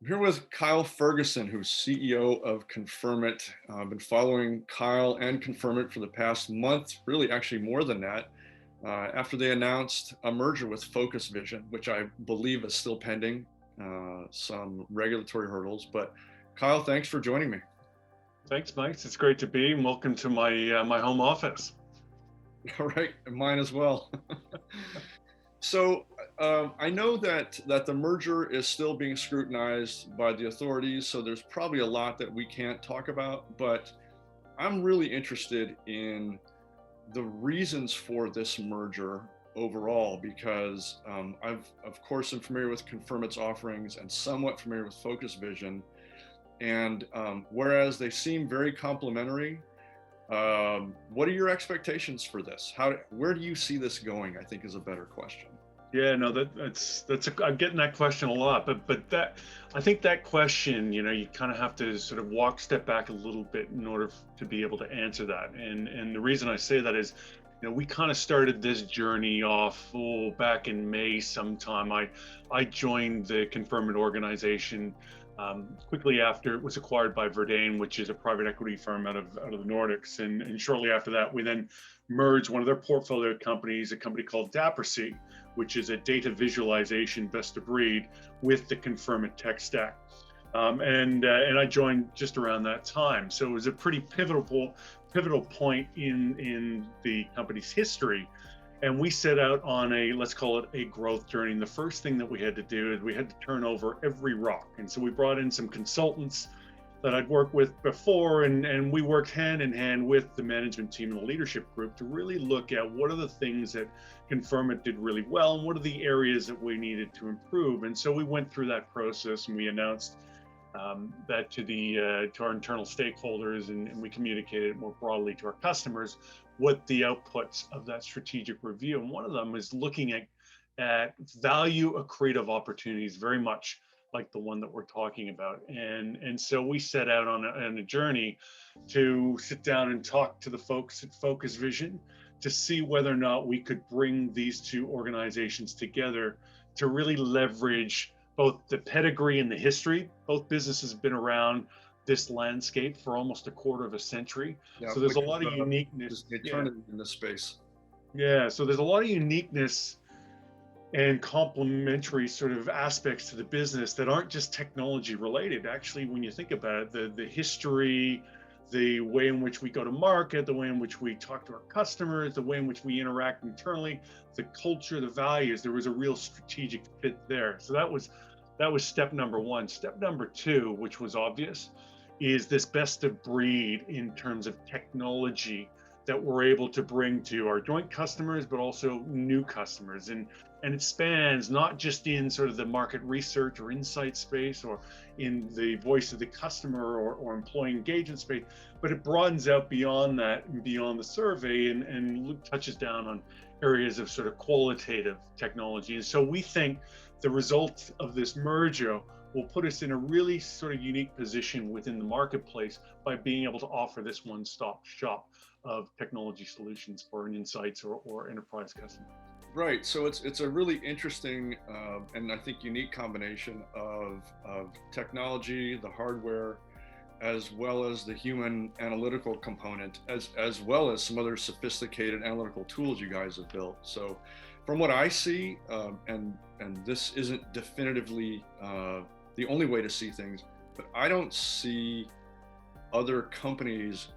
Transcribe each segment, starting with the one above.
Here with Kyle Ferguson, who's CEO of Confirmit. I've been following Kyle and Confirmit for the past month, really actually more than that, after they announced a merger with FocusVision, which I believe is still pending some regulatory hurdles. But Kyle, thanks for joining me. Thanks, Mike. It's great to be, and welcome to my home office. All right, mine as well. So I know that the merger is still being scrutinized by the authorities, so there's probably a lot that we can't talk about, but I'm really interested in the reasons for this merger overall because I've, of course, am familiar with Confirmit's offerings and somewhat familiar with FocusVision. And whereas they seem very complementary, what are your expectations for this? Where do you see this going? I think is a better question. Yeah, no, I'm getting that question a lot, but that I think that question, you kind of have to sort of step back a little bit in order to be able to answer that. And the reason I say that is, we kind of started this journey off back in May sometime. I joined the Confirmit organization quickly after it was acquired by Verdane, which is a private equity firm out of the Nordics. And shortly after that, we then merged one of their portfolio companies, a company called Daprcy, which is a data visualization best of breed with the Confirmit tech stack. And I joined just around that time. So it was a pretty pivotal point in the company's history. And we set out on let's call it a growth journey. And the first thing that we had to do is we had to turn over every rock. And so we brought in some consultants that I'd worked with before, and we worked hand in hand with the management team and the leadership group to really look at what are the things that Confirmit did really well and what are the areas that we needed to improve. And so we went through that process and we announced that to our internal stakeholders, and we communicated more broadly to our customers what the outputs of that strategic review. And one of them is looking at value accretive opportunities, very much like the one that we're talking about. And so we set out on a journey to sit down and talk to the folks at FocusVision to see whether or not we could bring these two organizations together to really leverage both the pedigree and the history. Both businesses have been around this landscape for almost a quarter of a century. Yeah, So there's a lot of uniqueness. Eternity in this space. Yeah. So there's a lot of uniqueness and complementary sort of aspects to the business that aren't just technology related. Actually, when you think about it, the history, the way in which we go to market, the way in which we talk to our customers, the way in which we interact internally, the culture, the values, there was a real strategic fit there. So that was step number one. Step number two, which was obvious, is this best of breed in terms of technology that we're able to bring to our joint customers, but also new customers. And it spans not just in sort of the market research or insight space or in the voice of the customer or employee engagement space, but it broadens out beyond that and beyond the survey and touches down on areas of sort of qualitative technology. And so we think the results of this merger will put us in a really sort of unique position within the marketplace by being able to offer this one-stop shop of technology solutions for an insights or enterprise customer. Right. So it's a really interesting and I think unique combination of technology, the hardware, as well as the human analytical component, as well as some other sophisticated analytical tools you guys have built. So from what I see, and this isn't definitively the only way to see things, but I don't see other companies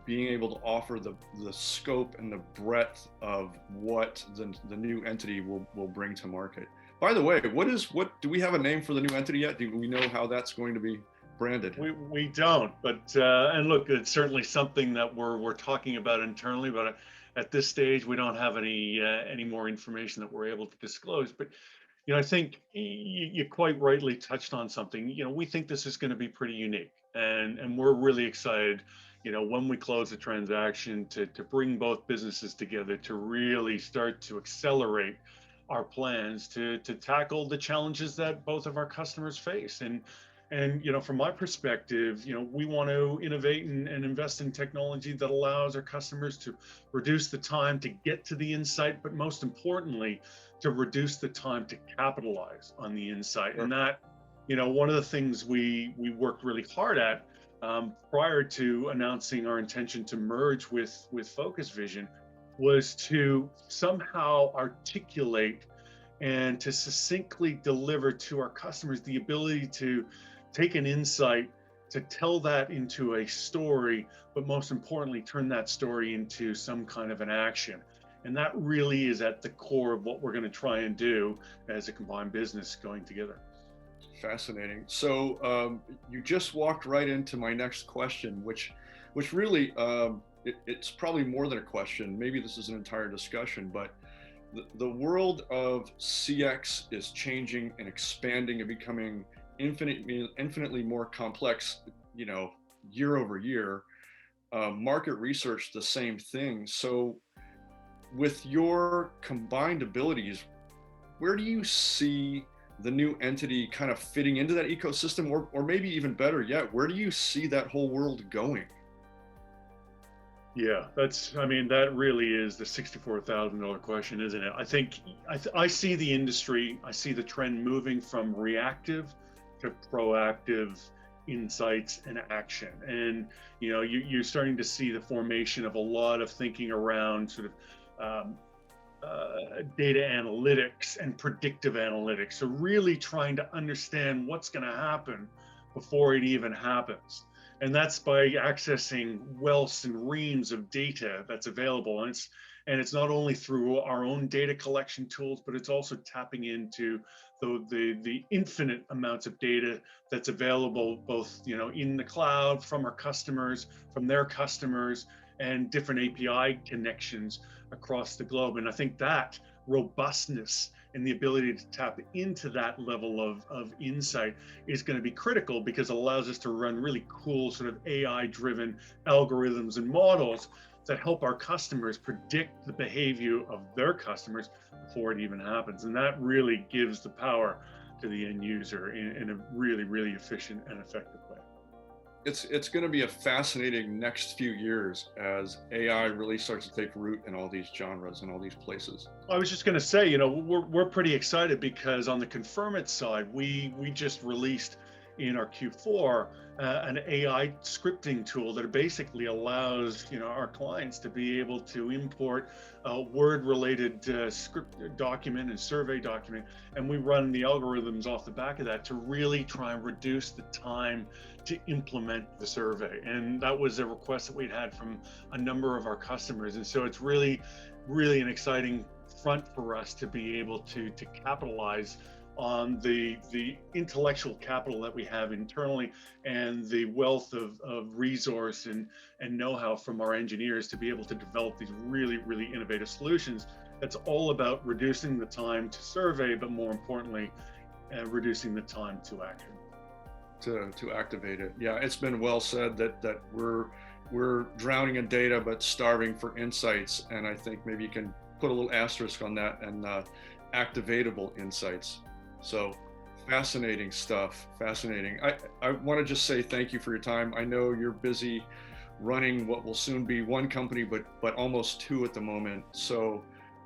being able to offer the scope and the breadth of what the new entity will bring to market. By the way, what do we have a name for the new entity yet? Do we know how that's going to be branded? We don't, but and look, it's certainly something that we're talking about internally, but at this stage we don't have any more information that we're able to disclose. But I think you quite rightly touched on something. We think this is going to be pretty unique, and we're really excited. When we close the transaction to bring both businesses together to really start to accelerate our plans to tackle the challenges that both of our customers face. And from my perspective, we want to innovate and invest in technology that allows our customers to reduce the time to get to the insight, but most importantly, to reduce the time to capitalize on the insight. Sure. And one of the things we worked really hard at prior to announcing our intention to merge with FocusVision was to somehow articulate and to succinctly deliver to our customers the ability to take an insight, to tell that into a story, but most importantly, turn that story into some kind of an action. And that really is at the core of what we're going to try and do as a combined business going together. Fascinating. So you just walked right into my next question, which really it's probably more than a question. Maybe this is an entire discussion, but the world of CX is changing and expanding and becoming infinitely more complex, year over year. Market research, the same thing. So with your combined abilities, where do you see the new entity kind of fitting into that ecosystem, or maybe even better yet, where do you see that whole world going? Yeah, that really is the $64,000 question, isn't it? I think I see the industry, I see the trend moving from reactive to proactive insights and action. And, you're starting to see the formation of a lot of thinking around sort of data analytics and predictive analytics. So really trying to understand what's going to happen before it even happens. And that's by accessing wealths and reams of data that's available. And it's not only through our own data collection tools, but it's also tapping into the infinite amounts of data that's available, both in the cloud, from our customers, from their customers, and different API connections across the globe. And I think that robustness and the ability to tap into that level of insight is going to be critical, because it allows us to run really cool sort of AI driven algorithms and models that help our customers predict the behavior of their customers before it even happens. And that really gives the power to the end user in a really, really efficient and effective way. It's going to be a fascinating next few years as AI really starts to take root in all these genres and all these places. I was just going to say, we're pretty excited because on the Confirmit side, we just released in our Q4 an AI scripting tool that basically allows our clients to be able to import a word-related script document and survey document, and we run the algorithms off the back of that to really try and reduce the time to implement the survey. And that was a request that we'd had from a number of our customers, and so it's really an exciting front for us to be able to capitalize on the intellectual capital that we have internally and the wealth of resource and know-how from our engineers to be able to develop these really innovative solutions. That's all about reducing the time to survey, but more importantly, reducing the time to action. To activate it. Yeah, it's been well said that we're drowning in data but starving for insights, and I think maybe you can put a little asterisk on that and activatable insights. So fascinating stuff. Fascinating. I want to just say thank you for your time. I know you're busy running what will soon be one company, but almost two at the moment. So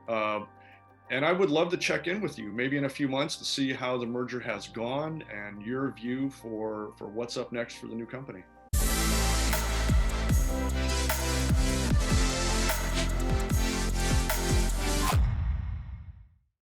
and I would love to check in with you maybe in a few months to see how the merger has gone and your view for what's up next for the new company.